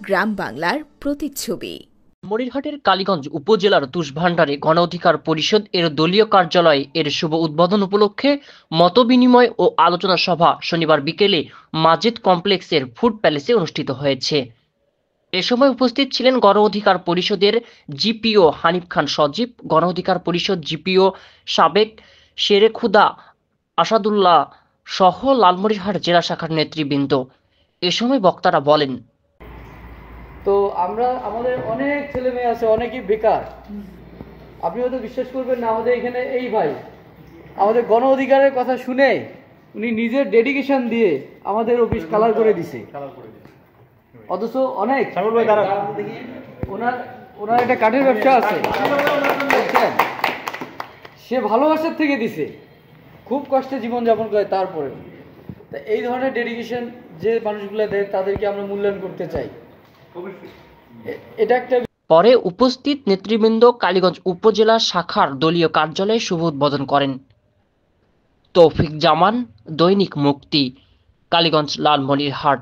গ্রাম বাংলার প্রতিচ্ছবি। মরিরহাটের কালীগঞ্জ উপজেলার তুষভান্ডারে গণ অধিকার পরিষদ এর দলীয় কার্যালয়ে এর শুভ উদ্বোধন উপলক্ষে মতবিনিময় ও আলোচনা সভা শনিবার বিকেলে মাজিদ কমপ্লেক্সের ফুড প্যালেসে অনুষ্ঠিত হয়েছে। এ সময় উপস্থিত ছিলেন গণ অধিকার পরিষদের জিপিও হানিফ খান সজীব, গণ অধিকার পরিষদ জিপিও সাবেক শেরেখুদা আসাদুল্লাহ সহ লালমনিরহাট জেলা শাখার নেতৃবৃন্দ। এ সময় বক্তারা বলেন, তো আমাদের অনেক ছেলে মেয়ে আছে, অনেকেই বেকার। আপনি হয়তো বিশ্বাস করবেন না, আমাদের এখানে এই ভাই আমাদের গণ অধিকারের কথা শুনে উনি নিজের ডেডিকেশন দিয়ে আমাদের অফিস কালার করে দিছে। অথচ অনেক ওনার একটা কাঠের ব্যবসা আছে, সে ভালোবাসার থেকে দিছে, খুব কষ্টে জীবনযাপন করে। তারপরে তা এই ধরনের ডেডিকেশন যে মানুষগুলো দেয় তাদেরকে আমরা মূল্যায়ন করতে চাই। এটা একটা। পরে উপস্থিত নেতৃবৃন্দ কালীগঞ্জ উপজেলা শাখার দলীয় কার্যালয়ে শুভ উদ্বোধন করেন। তৌফিক জামান, দৈনিক মুক্তি, কালীগঞ্জ, লালমনিরহাট।